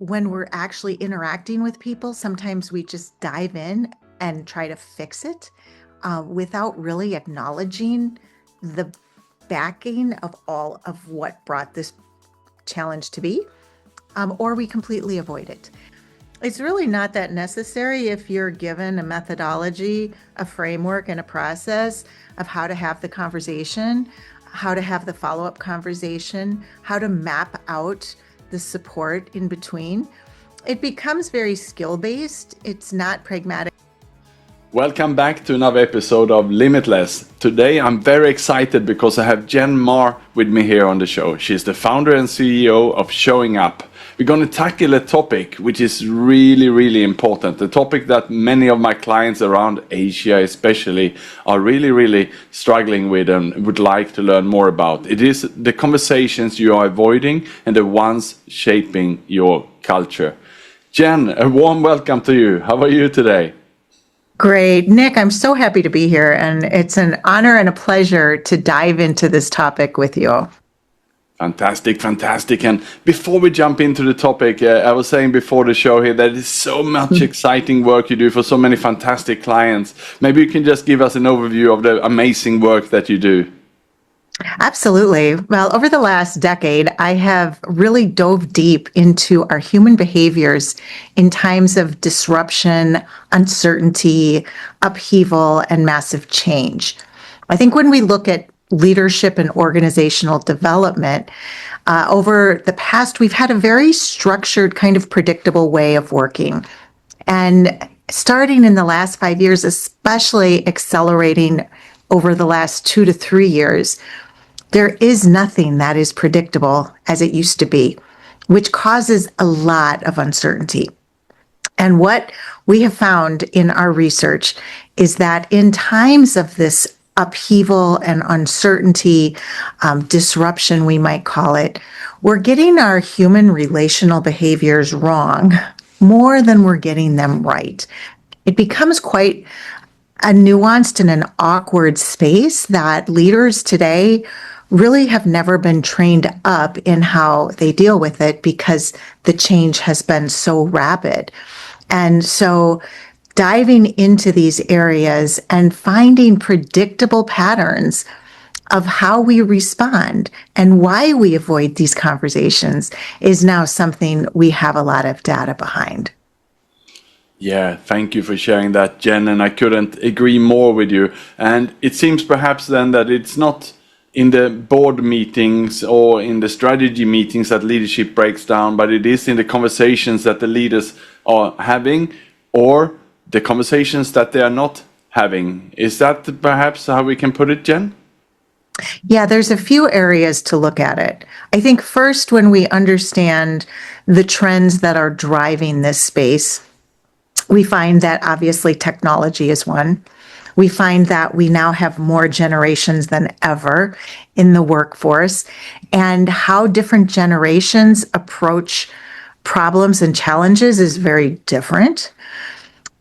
when we're actually interacting with people, sometimes we just dive in and try to fix it without really acknowledging the backing of all of what brought this challenge to be, or we completely avoid it. It's really not that necessary if you're given a methodology, a framework, and a process of how to have the conversation, how to have the follow-up conversation, how to map out the support in between. It becomes very skill-based. It's not pragmatic. Welcome back to another episode of Limitless. Today I'm very excited because I have Jen Marr with me here on the show. She's the founder and CEO of Showing Up. We're going to tackle a topic which is really important. A topic that many of my clients around Asia especially are really struggling with and would like to learn more about. It is the conversations you are avoiding and the ones shaping your culture. Jen, a warm welcome to you. How are you today? Great. Nick, I'm so happy to be here, and it's an honor and a pleasure to dive into this topic with you. Fantastic. And before we jump into the topic, I was saying before the show here that it's so much exciting work you do for so many fantastic clients. Maybe you can just give us an overview of the amazing work that you do. Absolutely. Well, over the last decade, I have really dove deep into our human behaviors in times of disruption, uncertainty, upheaval, and massive change. I think when we look at leadership and organizational development, over the past, we've had a very structured, kind of predictable way of working. And starting in the last 5 years, especially accelerating over the last 2 to 3 years, there is nothing that is predictable as it used to be, which causes a lot of uncertainty. And what we have found in our research is that in times of this upheaval and uncertainty, disruption, we might call it, we're getting our human relational behaviors wrong more than we're getting them right. It becomes quite a nuanced and an awkward space that leaders today really have never been trained up in how they deal with it because the change has been so rapid. And so diving into these areas and finding predictable patterns of how we respond and why we avoid these conversations is now something we have a lot of data behind. Yeah, thank you for sharing that, Jen, and I couldn't agree more with you. And it seems perhaps then that it's not in the board meetings or in the strategy meetings that leadership breaks down, but it is in the conversations that the leaders are having or the conversations that they are not having. Is that perhaps how we can put it, Jen? Yeah, there's a few areas to look at it. I think first, when we understand the trends that are driving this space, we find that obviously technology is one. We find that we now have more generations than ever in the workforce, and how different generations approach problems and challenges is very different.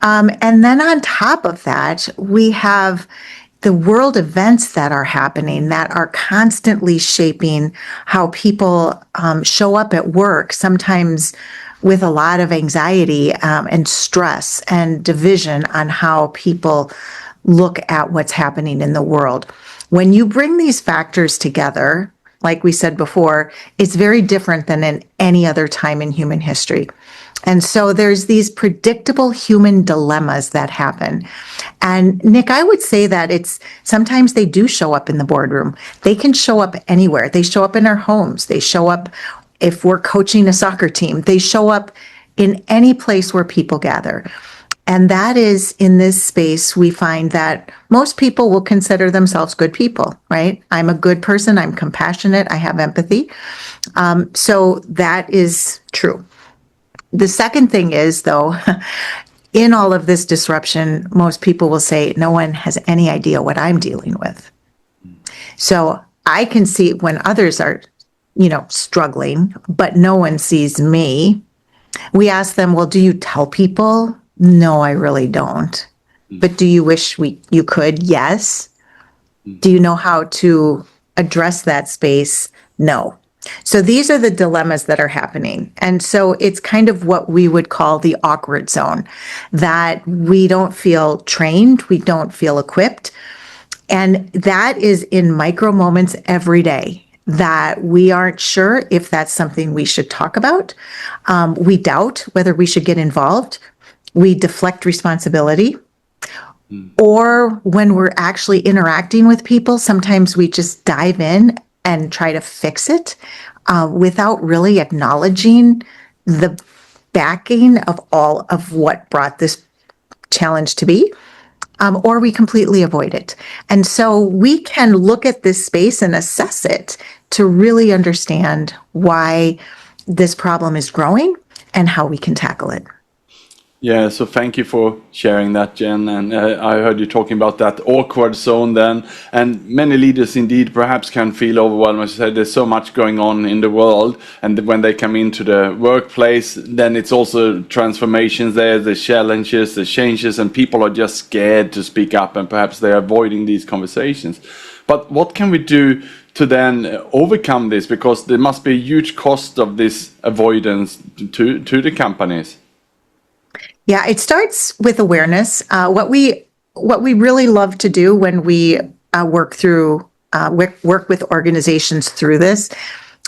And then on top of that, we have the world events that are happening that are constantly shaping how people show up at work, sometimes with a lot of anxiety and stress and division on how people look at what's happening in the world. When you bring these factors together, like we said before, it's very different than in any other time in human history. And so there's these predictable human dilemmas that happen. And Nick, I would say that sometimes they do show up in the boardroom. They can show up anywhere. They show up in our homes. They show up if we're coaching a soccer team. They show up in any place where people gather. And that is, in this space, we find that most people will consider themselves good people, right? I'm a good person. I'm compassionate. I have empathy. So that is true. The second thing is, though, in all of this disruption, most people will say, no one has any idea what I'm dealing with. So I can see when others are, struggling, but no one sees me. We ask them, well, do you tell people? No, I really don't. But do you wish you could? Yes. Do you know how to address that space? No. So these are the dilemmas that are happening. And so it's kind of what we would call the awkward zone, that we don't feel trained, we don't feel equipped. And that is in micro moments every day, that we aren't sure if that's something we should talk about. We doubt whether we should get involved. We deflect responsibility. Or when we're actually interacting with people, sometimes we just dive in and try to fix it without really acknowledging the backing of all of what brought this challenge to be. Or we completely avoid it. And so we can look at this space and assess it to really understand why this problem is growing and how we can tackle it. Yeah, so thank you for sharing that, Jen. And I heard you talking about that awkward zone then. And many leaders indeed perhaps can feel overwhelmed. As I said, there's so much going on in the world. And when they come into the workplace, then it's also transformations there, the challenges, the changes, and people are just scared to speak up and perhaps they're avoiding these conversations. But what can we do to then overcome this? Because there must be a huge cost of this avoidance to the companies. Yeah, it starts with awareness. What we really love to do when we work with organizations through this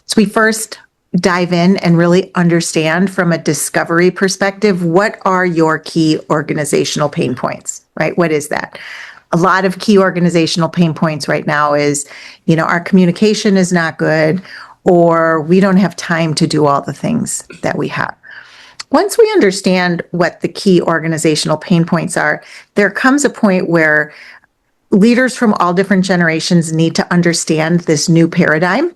is we first dive in and really understand from a discovery perspective, what are your key organizational pain points, right? What is that? A lot of key organizational pain points right now is, our communication is not good, or we don't have time to do all the things that we have. Once we understand what the key organizational pain points are, there comes a point where leaders from all different generations need to understand this new paradigm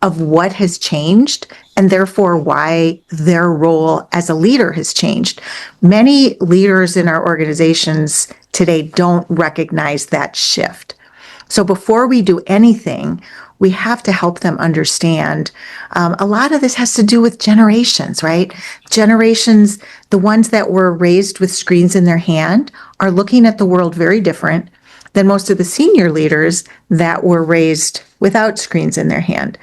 of what has changed and therefore why their role as a leader has changed. Many leaders in our organizations today don't recognize that shift. So before we do anything, we have to help them understand. A lot of this has to do with generations, right? Generations, the ones that were raised with screens in their hand, are looking at the world very different than most of the senior leaders that were raised without screens in their hand.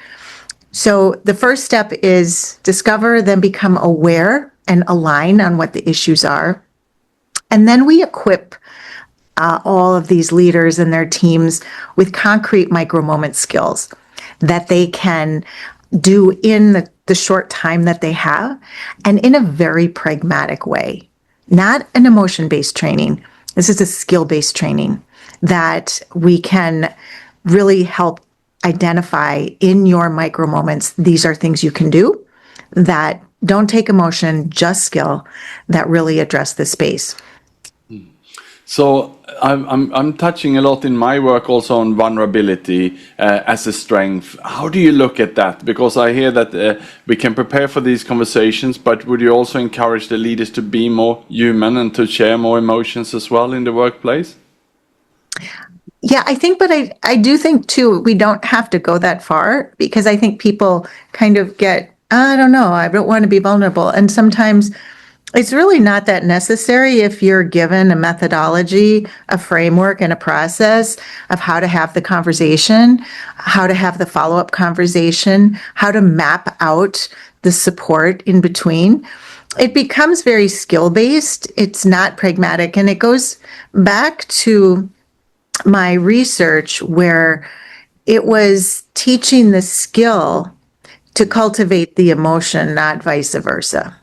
So the first step is discover, then become aware and align on what the issues are. And then we equip all of these leaders and their teams with concrete micro moment skills that they can do in the short time that they have and in a very pragmatic way, not an emotion-based training. This is a skill-based training that we can really help identify in your micro moments. These are things you can do that don't take emotion, just skill, that really address the space. So I'm touching a lot in my work also on vulnerability as a strength. How do you look at that? Because I hear that we can prepare for these conversations, but would you also encourage the leaders to be more human and to share more emotions as well in the workplace? Yeah, I think, but I do think too, we don't have to go that far, because I think people kind of get, I don't know, I don't want to be vulnerable. And sometimes it's really not that necessary if you're given a methodology, a framework, and a process of how to have the conversation, how to have the follow-up conversation, how to map out the support in between. It becomes very skill-based. It's not pragmatic. And it goes back to my research where it was teaching the skill to cultivate the emotion, not vice versa.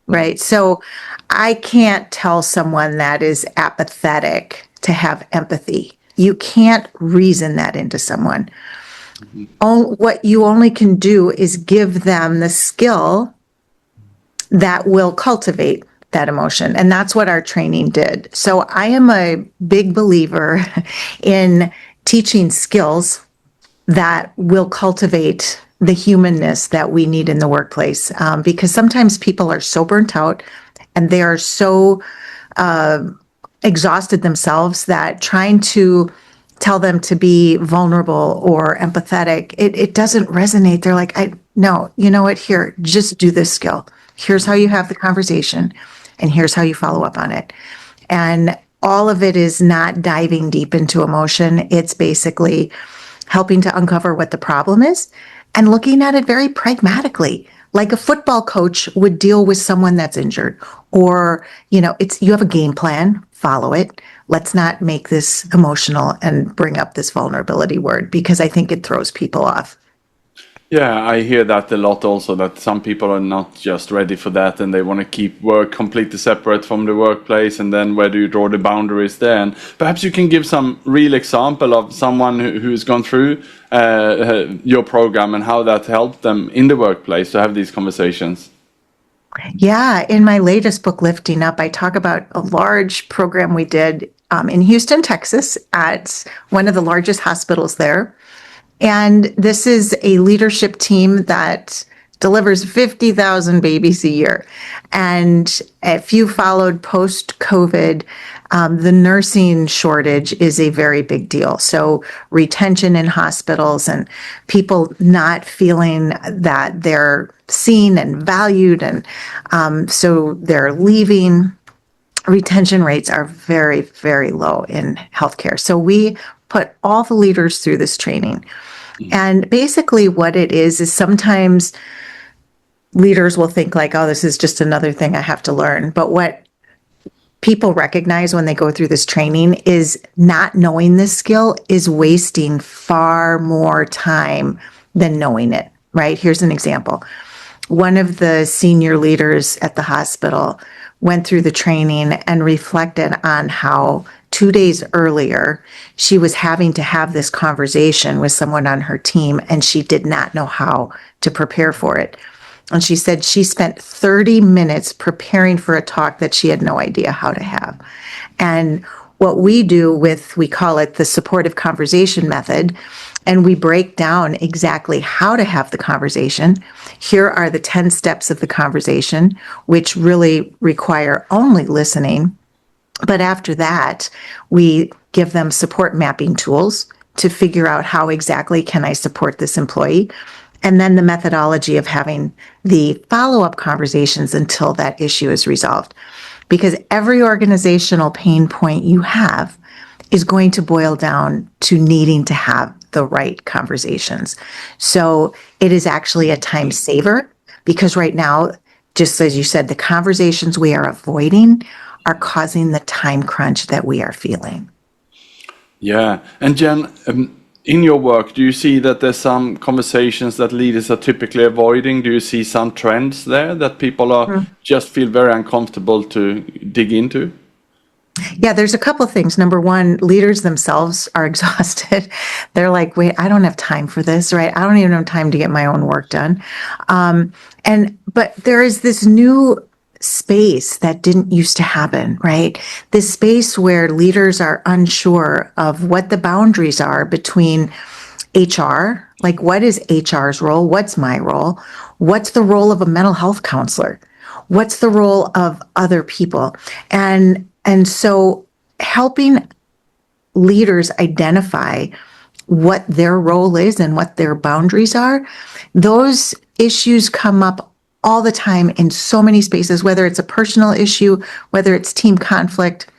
Right. So I can't tell someone that is apathetic to have empathy. You can't reason that into someone. What you only can do is give them the skill that will cultivate that emotion. And that's what our training did. So I am a big believer in teaching skills that will cultivate the humanness that we need in the workplace, because sometimes people are so burnt out and they are so exhausted themselves that trying to tell them to be vulnerable or empathetic, it doesn't resonate. They're like, no, you know what, here, just do this skill. Here's how you have the conversation and here's how you follow up on it. And all of it is not diving deep into emotion. It's basically helping to uncover what the problem is and looking at it very pragmatically, like a football coach would deal with someone that's injured. Or, you have a game plan, follow it. Let's not make this emotional and bring up this vulnerability word, because I think it throws people off. Yeah, I hear that a lot also, that some people are not just ready for that and they want to keep work completely separate from the workplace. And then where do you draw the boundaries there? And perhaps you can give some real example of someone who's gone through your program and how that helped them in the workplace to have these conversations. Yeah, in my latest book, Lifting Up, I talk about a large program we did in Houston, Texas, at one of the largest hospitals there. And this is a leadership team that delivers 50,000 babies a year. And if you followed post-COVID, the nursing shortage is a very big deal. So retention in hospitals and people not feeling that they're seen and valued, and so they're leaving. Retention rates are very, very low in healthcare. So we put all the leaders through this training. And basically what it is sometimes leaders will think like, oh, this is just another thing I have to learn. But what people recognize when they go through this training is not knowing this skill is wasting far more time than knowing it, right? Here's an example. One of the senior leaders at the hospital went through the training and reflected on how 2 days earlier, she was having to have this conversation with someone on her team, and she did not know how to prepare for it. And she said she spent 30 minutes preparing for a talk that she had no idea how to have. And what we do we call it the supportive conversation method, and we break down exactly how to have the conversation. Here are the 10 steps of the conversation, which really require only listening. But after that, we give them support mapping tools to figure out how exactly can I support this employee, and then the methodology of having the follow-up conversations until that issue is resolved. Because every organizational pain point you have is going to boil down to needing to have the right conversations. So it is actually a time saver, because right now, just as you said, the conversations we are avoiding are causing the time crunch that we are feeling. Yeah. And Jen, in your work, do you see that there's some conversations that leaders are typically avoiding? Do you see some trends there that people are just feel very uncomfortable to dig into? Yeah, there's a couple of things. Number one, leaders themselves are exhausted. They're like, wait, I don't have time for this, right? I don't even have time to get my own work done. But there is this new space that didn't used to happen, right? This space where leaders are unsure of what the boundaries are between HR, like what is HR's role? What's my role? What's the role of a mental health counselor? What's the role of other people? And so helping leaders identify what their role is and what their boundaries are, those issues come up all the time in so many spaces, whether it's a personal issue, whether it's team conflict,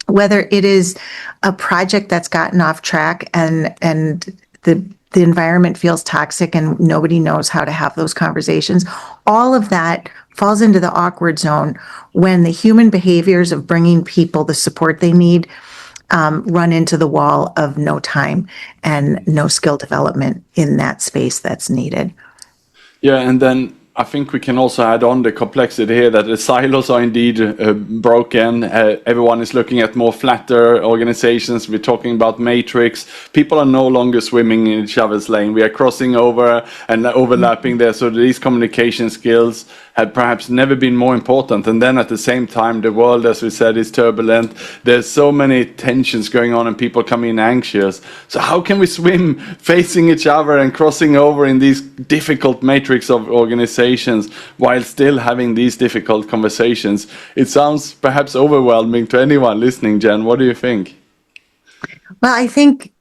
whether it is a project that's gotten off track and the environment feels toxic and nobody knows how to have those conversations. All of that falls into the awkward zone when the human behaviors of bringing people the support they need run into the wall of no time and no skill development in that space that's needed. Yeah, and then I think we can also add on the complexity here that the silos are indeed broken. Everyone is looking at more flatter organizations. We're talking about matrix. People are no longer swimming in each other's lane. We are crossing over and overlapping there. So these communication skills have perhaps never been more important. And then at the same time, the world, as we said, is turbulent. There's so many tensions going on and people come in anxious. So how can we swim facing each other and crossing over in these difficult matrix of organizations while still having these difficult conversations? It sounds perhaps overwhelming to anyone listening, Jen. What do you think? Well, I think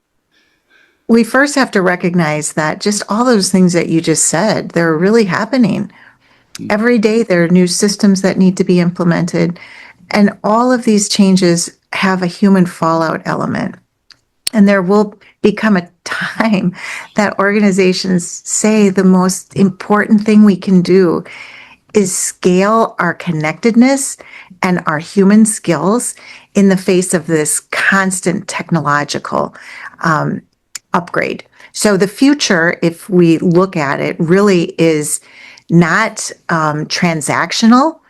we first have to recognize that just all those things that you just said, they're really happening. Every day there are new systems that need to be implemented, and all of these changes have a human fallout element. And there will become a time that organizations say the most important thing we can do is scale our connectedness and our human skills in the face of this constant technological upgrade. So the future, if we look at it, really is not transactional,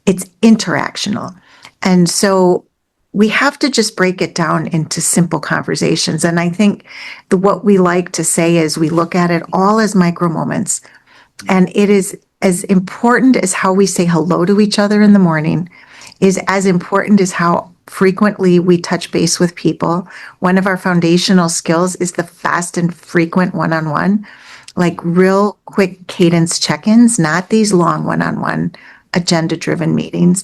it's interactional. And so we have to just break it down into simple conversations. And I think what we like to say is we look at it all as micro moments. And it is as important as how we say hello to each other in the morning, is as important as how frequently we touch base with people. One of our foundational skills is the fast and frequent one-on-one, like real quick cadence check-ins, not these long one-on-one agenda-driven meetings.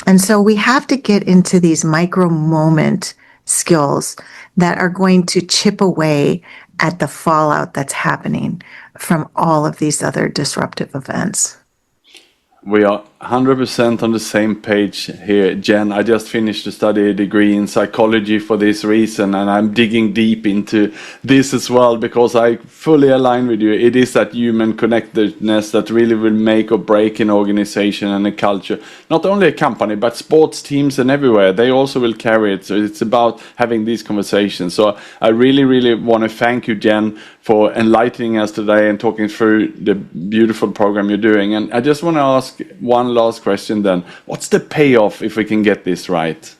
And so we have to get into these micro moment skills that are going to chip away at the fallout that's happening from all of these other disruptive events. We are 100% on the same page here, Jen. I just finished to study a degree in psychology for this reason, and I'm digging deep into this as well because I fully align with you. It is that human connectedness that really will make or break an organization and a culture. Not only a company, but sports teams and everywhere. They also will carry it. So it's about having these conversations. So I really, really want to thank you, Jen, for enlightening us today and talking through the beautiful program you're doing. And I just want to ask one last question then. What's the payoff if we can get this right?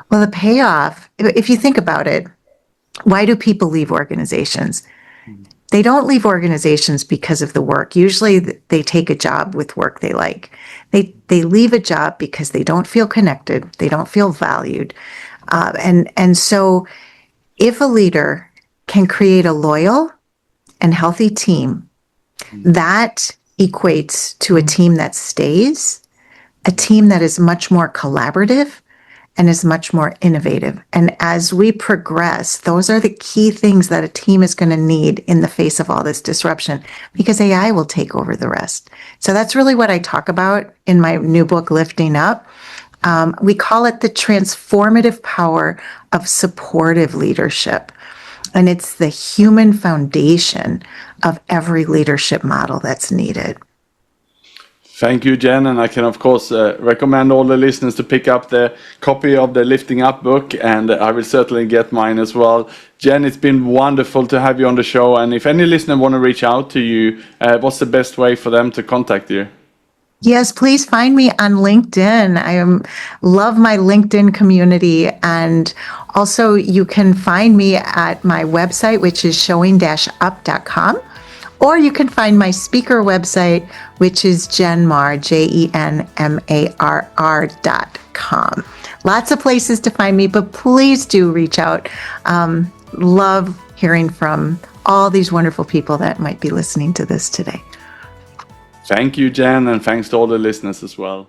Well, the payoff, if you think about it, why do people leave organizations? They don't leave organizations because of the work. Usually they take a job with work they like. They leave a job because they don't feel connected. They don't feel valued. And so if a leader can create a loyal and healthy team, that equates to a team that stays, a team that is much more collaborative and is much more innovative. And as we progress, those are the key things that a team is going to need in the face of all this disruption, because AI will take over the rest. So that's really what I talk about in my new book, Lifting Up. We call it the transformative power of supportive leadership. And it's the human foundation of every leadership model that's needed. Thank you, Jen. And I can, of course, recommend all the listeners to pick up the copy of the Lifting Up book. And I will certainly get mine as well. Jen, it's been wonderful to have you on the show. And if any listener want to reach out to you, what's the best way for them to contact you? Yes, please find me on LinkedIn. I love my LinkedIn community. And also you can find me at my website, which is showing-up.com. Or you can find my speaker website, which is Jen Marr, JenMarr.com. Lots of places to find me, but please do reach out. Love hearing from all these wonderful people that might be listening to this today. Thank you, Jen, and thanks to all the listeners as well.